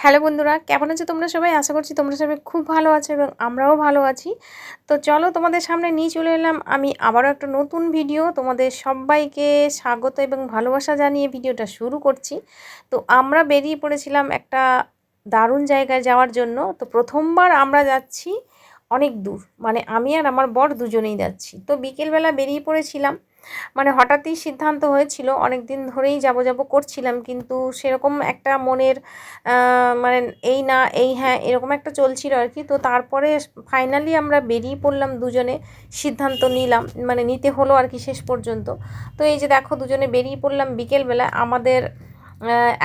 Hello বন্ধুরা, কেমন আছো তোমরা সবাই? আশা করছি তোমরা সবাই খুব ভালো আছো এবং আমরাও ভালো আছি। তো চলো তোমাদের সামনে নিয়ে চলে এলাম আমি আবারও একটা নতুন ভিডিও। তোমাদের সবাইকে স্বাগত এবং ভালোবাসা জানিয়ে ভিডিওটা শুরু করছি। তো আমরা বেরিয়ে পড়েছিলাম একটা দারুণ জায়গায় যাওয়ার জন্য। তো প্রথমবার আমরা যাচ্ছি অনেক দূর, মানে আমি আর আমার বর দুজনেই যাচ্ছি। তো বিকেলবেলা বেরিয়ে পড়েছিলাম, মানে হঠাৎই সিদ্ধান্ত হয়েছিল, অনেক দিন ধরেই যাব করছিলাম, কিন্তু সেরকম একটা মনের মানে এই না এই হ্যাঁ এরকম একটা চলছিল আর কি। তো তারপরে ফাইনালি আমরা বেরিয়ে পড়লাম দুজনে, সিদ্ধান্ত নিলাম, মানে নিতে হলো আর কি শেষ পর্যন্ত। তো এই যে দেখো দুজনে বেরিয়ে পড়লাম বিকেলবেলা। আমাদের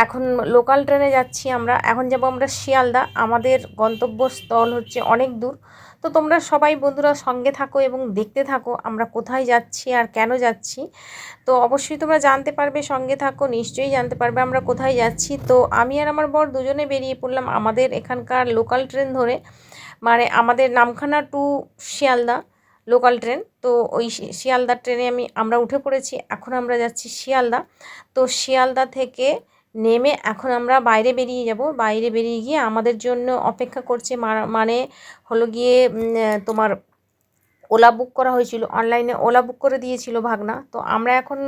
এখন লোকাল ট্রেনে যাচ্ছি আমরা, এখন যাব আমরা শিয়ালদা। আমাদের গন্তব্যস্থল হচ্ছে অনেক দূর। তো তোমরা সবাই বন্ধুরা সঙ্গে থাকো এবং দেখতে থাকো আমরা কোথায় যাচ্ছি আর কেন যাচ্ছি। তো অবশ্যই তোমরা জানতে পারবে, সঙ্গে থাকো নিশ্চয়ই জানতে পারবে আমরা কোথায় যাচ্ছি। তো আমি আর আমার বর দুজনে বেরিয়ে পড়লাম আমাদের এখানকার লোকাল ট্রেন ধরে, মানে আমাদের Namkhana to Sealdah local train. তো ওই শিয়ালদা ট্রেনে আমরা উঠে পড়েছি। এখন আমরা যাচ্ছি শিয়ালদা। তো শিয়ালদা থেকে নেমে এখন আমরা বাইরে বেরিয়ে যাব। বাইরে বেরিয়ে গিয়ে আমাদের জন্য অপেক্ষা করছে, মানে হলো গিয়ে তোমার ওলা বুক করা হয়েছিল, অনলাইনে ওলা বুক করে দিয়েছিল ভাগনা। তো আমরা এখন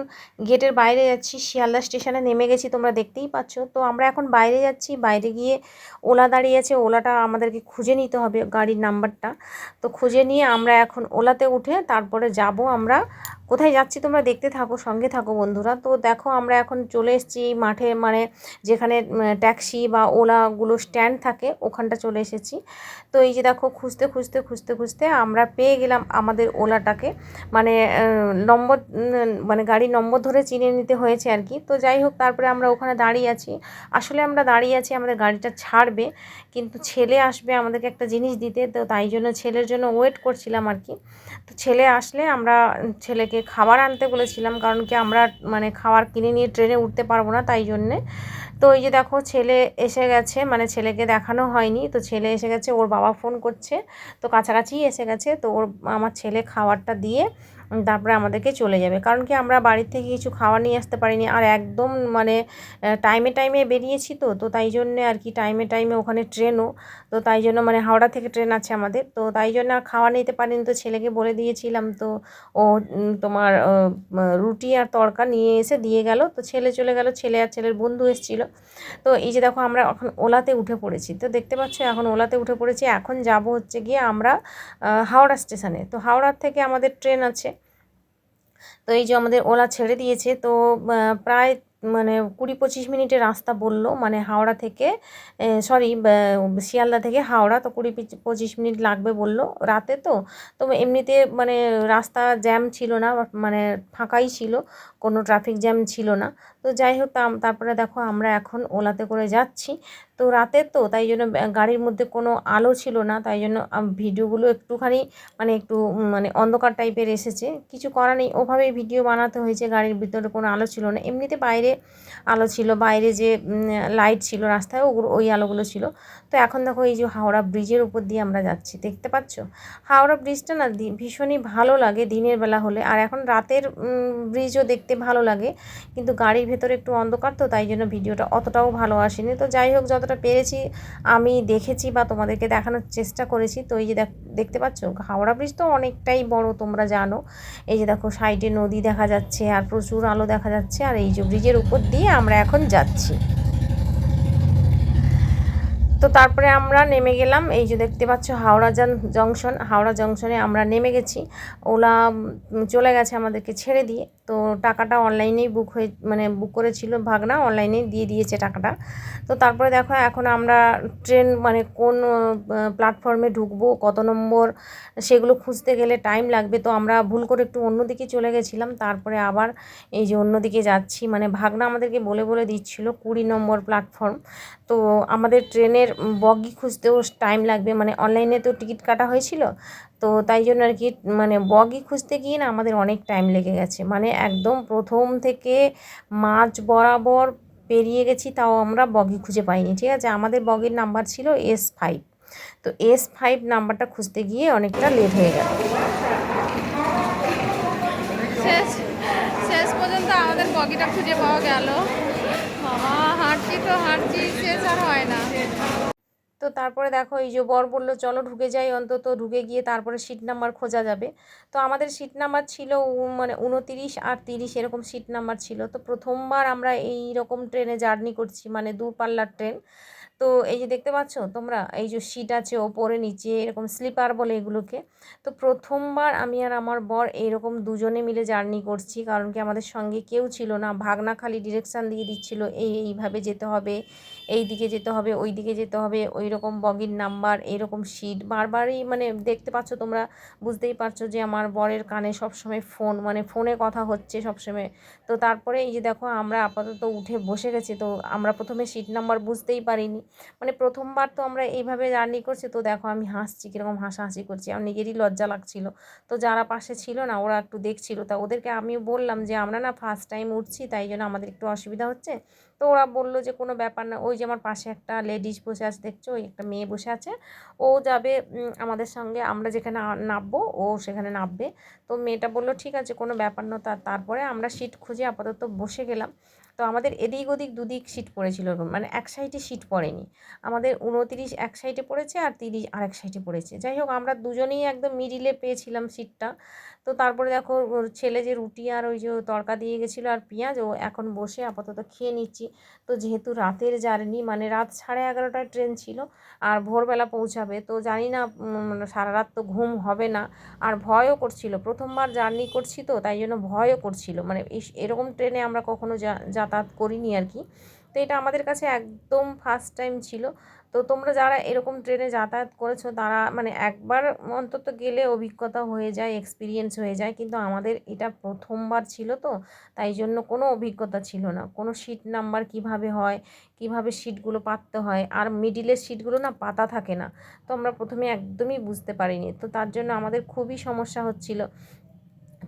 গেটের বাইরে যাচ্ছি, শিয়ালদা স্টেশনে নেমে গেছি, তোমরা দেখতেই পাচ্ছ। তো আমরা এখন বাইরে যাচ্ছি, বাইরে গিয়ে ওলা দাঁড়িয়ে আছে, ওলাটা আমাদেরকে খুঁজে নিতে হবে গাড়ির নাম্বারটা। তো খুঁজে নিয়ে আমরা এখন ওলাতে উঠে তারপরে যাব আমরা কোথায় যাচ্ছি, তোমরা দেখতে থাকো সঙ্গে থাকো বন্ধুরা। তো দেখো আমরা এখন চলে এসেছি মাঠে, মানে যেখানে ট্যাক্সি বা ওলাগুলো স্ট্যান্ড থাকে ওখানটা চলে এসেছি। তো এই যে দেখো খুঁজতে খুঁজতে খুঁজতে খুঁজতে আমরা পেয়ে গেলাম আমাদের ওলাটাকে, মানে নম্বর, মানে গাড়ির নম্বর ধরে চিনে নিতে হয়েছে আর কি। তো যাই হোক তারপরে আমরা ওখানে দাঁড়িয়ে আছি। আসলে আমরা দাঁড়িয়ে আছি, আমাদের গাড়িটা ছাড়বে, কিন্তু ছেলে আসবে আমাদেরকে একটা জিনিস দিতে। তো তাই জন্য ছেলের জন্য ওয়েট করছিলাম আর কি। তো ছেলে আসলে আমরা ছেলেকে খাবার আনতে বলেছিলাম, কারণ কি আমরা মানে খাবার কিনে নিয়ে ট্রেনে উঠতে পারবো না, তাই জন্যে। তো এই যে দেখো ছেলে এসে গেছে, মানে ছেলেকে দেখানো হয়নি, তো ছেলে এসে গেছে, ওর বাবা ফোন করছে, তো কাছাকাছি এসে গেছে। তো আমার ছেলে খাবারটা দিয়ে তারপরে আমাদেরকে চলে যাবে, কারণ কি আমরা বাড়ির থেকে কিছু খাবার নিয়ে আসতে পারিনি, আর একদম মানে টাইমে টাইমে বেরিয়েছি। তো তো তাই জন্যে আর কি, টাইমে টাইমে ওখানে ট্রেনও, তো তাই জন্য মানে হাওড়া থেকে ট্রেন আছে আমাদের, তো তাই জন্য আর খাওয়া নিতে পারিনি। তো ছেলেকে বলে দিয়েছিলাম, তো ও তোমার রুটি আর তড়কা নিয়ে এসে দিয়ে গেল। তো ছেলে চলে গেল, ছেলে আর ছেলের বন্ধু এসেছিল। তো এই যে দেখো আমরা এখন ওলাতে উঠে পড়েছি, তো দেখতে পাচ্ছ এখন ওলাতে উঠে পড়েছি। এখন যাব হচ্ছে গিয়ে আমরা হাওড়া স্টেশনে। তো হাওড়ার থেকে আমাদের ট্রেন আছে। তো এই যে আমাদের ওলা ছেড়ে দিয়েছে। তো প্রায় মানে 20-25 মিনিটের রাস্তা বললো, মানে হাওড়া থেকে সরি শিয়ালদা থেকে হাওড়া, তো 20-25 মিনিট লাগবে বললো। রাতে তো তো এমনিতে মানে রাস্তা জ্যাম ছিল না, মানে ফাঁকাই ছিল, কোনো ট্রাফিক জ্যাম ছিল না। তো যাই হোক তারপরে দেখো আমরা এখন ওলাতে করে যাচ্ছি। তো রাতে তো তাই জন্য গাড়ির মধ্যে কোনো আলো ছিল না, তাই জন্য ভিডিওগুলো একটুখানি মানে একটু মানে অন্ধকার টাইপের এসেছে, কিছু করা নেই, ওভাবেই ভিডিও বানাতে হয়েছে। গাড়ির ভিতরে কোনো আলো ছিল না, এমনিতে বাইরে আলো ছিল, বাইরে যে লাইট ছিল রাস্তায় ওগুলো, ওই আলোগুলো ছিল। তো এখন দেখো এই যে হাওড়া ব্রিজের উপর দিয়ে আমরা যাচ্ছি, দেখতে পাচ্ছ। হাওড়া ব্রিজটা না ভীষণই ভালো লাগে দিনের বেলা হলে, আর এখন রাতের ব্রিজও দেখতে ভালো লাগে, কিন্তু গাড়ির ভেতরে একটু অন্ধকার, তো তাই জন্য ভিডিওটা অতটাও ভালো আসেনি। তো যাই হোক যতটা পেরেছি আমি দেখেছি বা তোমাদেরকে দেখানোর চেষ্টা করেছি। তো এই যে দেখতে পাচ্ছ হাওড়া ব্রিজ তো অনেকটাই বড়, তোমরা জানো। এই যে দেখো সাইডে নদী দেখা যাচ্ছে আর প্রচুর আলো দেখা যাচ্ছে, আর এই যে ব্রিজের উপর দিয়ে আমরা এখন যাচ্ছি। তো তারপরে আমরা নেমে গেলাম, এই যে দেখতে পাচ্ছ হাওড়া জংশন, হাওড়া জংশনে আমরা নেমে গেছি। ওলা চলে গেছে আমাদেরকে ছেড়ে দিয়ে। তো টাকাটা অনলাইনেই মানে বুক করেছিল ভাগনা, অনলাইনেই দিয়ে দিয়েছে টাকাটা। তো তারপরে দেখো এখন আমরা ট্রেন মানে কোন প্ল্যাটফর্মে ঢুকবো, কত নম্বর, সেগুলো খুঁজতে গেলে টাইম লাগবে। তো আমরা ভুল করে একটু অন্যদিকে চলে গেছিলাম, তারপরে আবার এই যে অন্যদিকে যাচ্ছি, মানে ভাগনা আমাদেরকে বলে বলে দিচ্ছিল 20 নম্বর প্ল্যাটফর্ম। তো আমাদের ট্রেনের বগি খুঁজতেও টাইম লাগবে, মানে অনলাইনে তো টিকিট কাটা হয়েছিল, তো তাই জন্য আর কি মানে বগি খুঁজতে গিয়ে না আমাদের অনেক টাইম লেগে গেছে, মানে একদম প্রথম থেকে মাঝ বরাবর পেরিয়ে গেছি, তাও আমরা বগি খুঁজে পাইনি। ঠিক আছে, আমাদের বগির নাম্বার ছিল S5। তো S5 নাম্বারটা খুঁজতে গিয়ে অনেকটা লেট হয়ে গেল। শেষ শেষ পর্যন্ত আমাদের বগিটা খুঁজে পাওয়া গেল। বাবা হাঁটছি তো হাঁটছি, শেষ আর হয় না। তো তারপরে দেখো এই যে বর বলল চলো ঢুকে যাই, অন্তত ঢুকে গিয়ে তারপরে সিট নাম্বার খোঁজা যাবে। তো আমাদের সিট নাম্বার ছিল মানে 29 আর 30 এরকম সিট নাম্বার ছিল। তো প্রথমবার আমরা এই রকম ট্রেনে জার্নি করছি, মানে দূরপাল্লার ট্রেন। তো এই যে দেখতে পাচ্ছ তোমরা, এই যে সিট আছে ওপরে নিচে, এরকম স্লিপার বলে এগুলোকে। তো প্রথমবার আমি আর আমার বর এইরকম দুজনে মিলে জার্নি করছি, কারণ কি আমাদের সঙ্গে কেউ ছিল না। ভাগনা খালি ডিরেকশান দিয়ে দিচ্ছিল, এইভাবে যেতে হবে, এই দিকে যেতে হবে, ওই দিকে যেতে হবে, ওই রকম বগির নাম্বার, এইরকম সিট বারবারই, মানে দেখতে পাচ্ছ তোমরা, বুঝতেই পারছো যে আমার বরের কানে সবসময় ফোন, মানে ফোনে কথা হচ্ছে সবসময়। তো তারপরে এই যে দেখো আমরা আপাতত উঠে বসে গেছি। তো আমরা প্রথমে সিট নাম্বার বুঝতেই পারিনি, মানে প্রথমবার তো আমরা এইভাবে জার্নি করছি। তো দেখো আমি হাসছি, কীরকম হাসাহাসি করছি, আমার নিজেরই লজ্জা লাগছিল। তো যারা পাশে ছিল না ওরা একটু দেখছিল, তা ওদেরকে আমিও বললাম যে আমরা না ফার্স্ট টাইম উঠছি, তাই জন্য আমাদের একটু অসুবিধা হচ্ছে। তো ওরা বললো যে কোনো ব্যাপার না, ওই যে আমার পাশে একটা লেডিস বসে আছে দেখছো, ওই একটা মেয়ে বসে আছে, ও যাবে আমাদের সঙ্গে, আমরা যেখানে নামবো ও সেখানে নামবে। তো মেয়েটা বললো ঠিক আছে কোনো ব্যাপার না। তারপরে আমরা সিট খুঁজে আপাতত বসে গেলাম। তো আমাদের এদিক ওদিক দুদিক সিট পড়েছিল, মানে এক সাইডে সিট পড়েনি। আমাদের 29 এক সাইডে পড়েছে আর 30 আরেক সাইডে পড়েছে। যাই হোক আমরা দুজনেই একদম মিডিলে পেয়েছিলাম সিটটা। তো তারপরে দেখো ওর ছেলে যে রুটি আর ওই যে তড়কা দিয়ে গেছিলো আর পেঁয়াজ, ও এখন বসে আপাতত খেয়ে নিচ্ছি। তো যেহেতু রাতের জার্নি, মানে রাত 11:30টায় ট্রেন ছিল আর ভোরবেলা পৌঁছাবে, তো জানি না সারা রাত তো ঘুম হবে না। আর ভয়ও করছিল, প্রথমবার জার্নি করছি তো তাই জন্য ভয়ও করছিল, মানে এরকম ট্রেনে আমরা কখনো যাতায়াত করিনি আর কি। তো এটা আমাদের কাছে একদম ফার্স্ট টাইম ছিল। তো তোমরা যারা এরকম ট্রেনে যাতায়াত করেছো তারা মানে একবার অন্তত গেলে অভিজ্ঞতা হয়ে যায়, এক্সপিরিয়েন্স হয়ে যায়, কিন্তু আমাদের এটা প্রথমবার ছিল। তো তাই জন্য কোনো অভিজ্ঞতা ছিল না, কোনো সিট নাম্বার কিভাবে হয়, কিভাবে সিটগুলো পাততে হয়, আর মিডিলের সিটগুলো না পাতা থাকে না। তো আমরা প্রথমে একদমই বুঝতে পারিনি, তো তার জন্য আমাদের খুবই সমস্যা হচ্ছিল।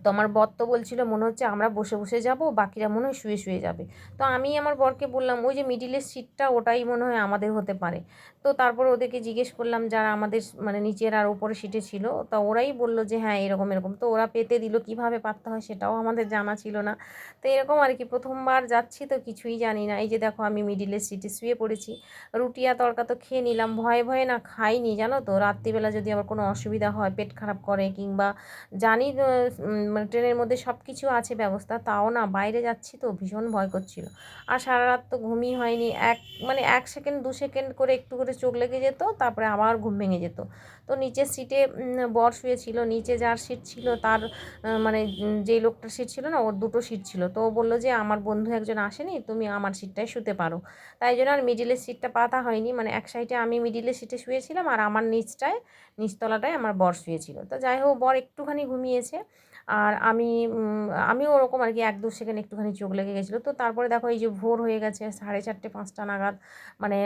তো আমার বর তো বলছিল মনে হচ্ছে আমরা বসে বসে যাব, বাকিরা মনে হয় শুয়ে শুয়ে যাবে। তো আমি আমার বরকে বললাম ওই যে মিডিলের সিটটা ওটাই মনে হয় আমাদের হতে পারে। তো তারপর ওদেরকে জিজ্ঞেস করলাম যারা আমাদের মানে নিচের আর ওপরে সিটে ছিল, তা ওরাই বললো যে হ্যাঁ এরকম এরকম। তো ওরা পেতে দিল, কীভাবে পাততে হয় সেটাও আমাদের জানা ছিল না। তো এরকম আর কি, প্রথমবার যাচ্ছি তো কিছুই জানি না। এই যে দেখো আমি মিডিলের সিটে শুয়ে পড়েছি, রুটি আর তড়কা তো খেয়ে নিলাম, ভয়ে ভয়ে না খাইনি জানো তো, রাত্রিবেলা যদি আবার কোনো অসুবিধা হয়, পেট খারাপ করে কিংবা জানি মানে ট্রেনের মধ্যে সব কিছু আছে ব্যবস্থা, তাও না বাইরে যাচ্ছি তো ভীষণ ভয় করছিল। আর সারা রাত তো ঘুমই হয়নি, মানে 1 সেকেন্ড 2 সেকেন্ড করে একটু করে চোখ লেগে যেত, তারপরে আবার ঘুম ভেঙে যেত। তো নিচের সিটে বর শুয়েছিল, নিচে যার সিট ছিল তার মানে যেই লোকটার সিট ছিল না ওর দুটো সিট ছিল। তো ও বললো যে আমার বন্ধু একজন আসেনি, তুমি আমার সিটটায় শুতে পারো। তাই জন্য আর মিডিলের সিটটা পাতা হয়নি, মানে এক সাইডে আমি মিডিলের সিটে শুয়েছিলাম আর আমার নিচতলাটায় আমার বর শুয়েছিল। তো যাই হোক বর একটুখানি ঘুমিয়েছে আর আমিও ওরকম আর কি 1-2 সেকেন্ড একটুখানি চোখ লেগে গেছিলো। তো তারপরে দেখো এই যে ভোর হয়ে গেছে 4:30-5টা নাগাদ, মানে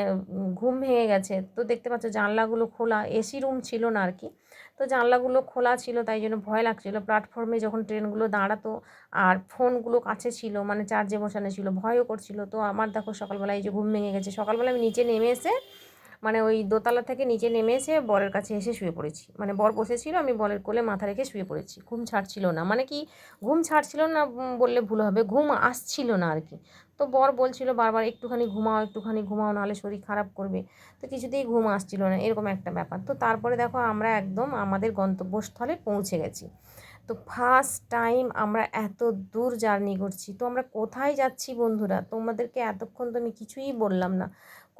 ঘুম ভেঙে গেছে। তো দেখতে পাচ্ছ জানলাগুলো খোলা, এসি রুম ছিল না আর কি। তো জানলাগুলো খোলা ছিল, তাই জন্য ভয় লাগছিলো। প্ল্যাটফর্মে যখন ট্রেনগুলো দাঁড়াতো আর ফোনগুলো কাছে ছিল, মানে চার্জে বসানো ছিল, ভয়ও করছিল। তো আমার দেখো সকালবেলা এই যে ঘুম ভেঙে গেছে, সকালবেলা আমি নিচে নেমে এসে, মানে ওই দোতলা থেকে নিচে নেমে এসে বরের কাছে এসে শুয়ে পড়েছি। মানে বর বসেছিল, আমি বরের কোলে মাথা রেখে শুয়ে পড়েছি। ঘুম ছাড়ছিল না, মানে কি ঘুম ছাড়ছিল না বললে ভুল হবে, ঘুম আসছিল না আর কি। তো বর বলছিল বারবার একটুখানি ঘুমাও, একটুখানি ঘুমাও, নাহলে শরীর খারাপ করবে। তো কিছুতেই ঘুম আসছিল না, এরকম একটা ব্যাপার। তো তারপরে দেখো আমরা একদম আমাদের গন্তব্যস্থলে পৌঁছে গেছি। তো ফার্স্ট টাইম আমরা এত দূর জার্নি করছি। তো আমরা কোথায় যাচ্ছি বন্ধুরা, তোমাদেরকে এতক্ষণ তো আমি কিছুই বললাম না।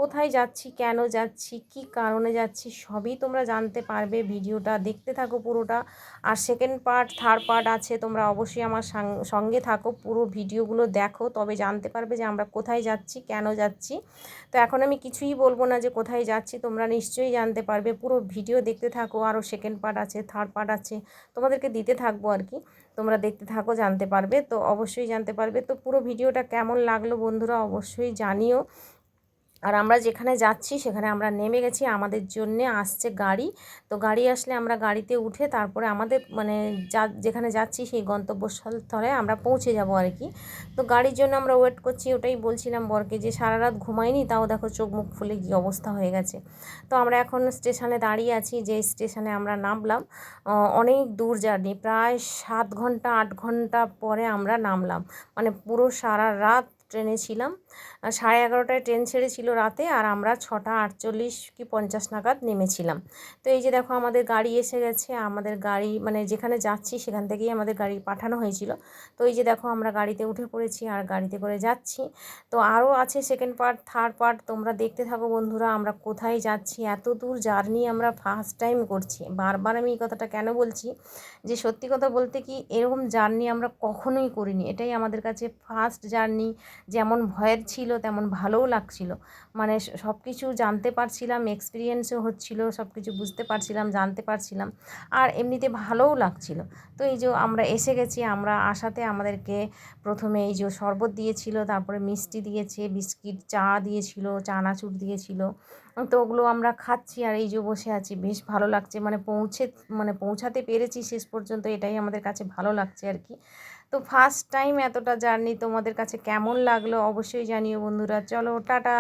কোথায় যাচ্ছি, কেন যাচ্ছি, কী কারণে যাচ্ছি, সবই তোমরা জানতে পারবে। ভিডিওটা দেখতে থাকো পুরোটা। আর সেকেন্ড পার্ট, থার্ড পার্ট আছে, তোমরা অবশ্যই আমার সঙ্গে থাকো, পুরো ভিডিওগুলো দেখো, তবে জানতে পারবে যে আমরা কোথায় যাচ্ছি, কেন যাচ্ছি। তো এখন আমি কিছুই বলবো না যে কোথায় যাচ্ছি, তোমরা নিশ্চয়ই জানতে পারবে। পুরো ভিডিও দেখতে থাকো, আরও সেকেন্ড পার্ট আছে, থার্ড পার্ট আছে, তোমাদেরকে দিতে থাকবো আর কি। তোমরা দেখতে থাকো, জানতে পারবে, তো অবশ্যই জানতে পারবে। তো পুরো ভিডিওটা কেমন লাগলো বন্ধুরা অবশ্যই জানিও। আর আমরা যেখানে যাচ্ছি সেখানে আমরা নেমে গেছি, আমাদের জন্যে আসছে গাড়ি। তো গাড়ি আসলে আমরা গাড়িতে উঠে তারপরে আমাদের মানে যেখানে যাচ্ছি সেই গন্তব্যস্থলে আমরা পৌঁছে যাব আর কি। তো গাড়ির জন্য আমরা ওয়েট করছি, ওটাই বলছিলাম বরকে যে সারা রাত ঘুমাইনি, তাও দেখো চোখ মুখ ফুলে কী অবস্থা হয়ে গেছে। তো আমরা এখন স্টেশনে দাঁড়িয়ে আছি, যে স্টেশনে আমরা নামলাম। অনেক দূর জার্নি, প্রায় 7 ঘন্টা 8 ঘন্টা পরে আমরা নামলাম, মানে পুরো সারা রাত ট্রেনে ছিলাম। 11:30টায় ট্রেন ছেড়েছিল রাতে, আর আমরা 6:48 কি 50 নাগাদ নেমেছিলাম। তো এই যে দেখো আমাদের গাড়ি এসে গেছে, আমাদের গাড়ি মানে যেখানে যাচ্ছি সেখান থেকেই আমাদের গাড়ি পাঠানো হয়েছিল। তো এই যে দেখো আমরা গাড়িতে উঠে পড়েছি আর গাড়িতে করে যাচ্ছি। তো আরও আছে সেকেন্ড পার্ট, থার্ড পার্ট, তোমরা দেখতে থাকো বন্ধুরা। আমরা কোথায় যাচ্ছি, এত দূর জার্নি আমরা ফার্স্ট টাইম করছি। বারবার আমি এই কথাটা কেন বলছি, যে সত্যি কথা বলতে কি এরকম জার্নি আমরা কখনোই করিনি, এটাই আমাদের কাছে ফার্স্ট জার্নি। যেমন ভয়ের ছিল তেমন ভালোও লাগছিল, মানে সব কিছু জানতে পারছিলাম, এক্সপিরিয়েন্সও হচ্ছিল, সব কিছু বুঝতে পারছিলাম, জানতে পারছিলাম, আর এমনিতে ভালোও লাগছিল। তো এই যে আমরা এসে গেছি, আমরা আসাতে আমাদেরকে প্রথমে এই যে শরবত দিয়েছিল, তারপরে মিষ্টি দিয়েছে, বিস্কিট, চা দিয়েছিল, চানাচুর দিয়েছিল। তো ওগুলো আমরা খাচ্ছি আর এই যে বসে আছি, বেশ ভালো লাগছে, মানে পৌঁছাতে পেরেছি শেষ পর্যন্ত, এটাই আমাদের কাছে ভালো লাগছে আর কি। তো ফার্স্ট টাইম এতটা জার্নি তোমাদের কাছে কেমন লাগলো অবশ্যই জানিও বন্ধুরা। চলো টাটা।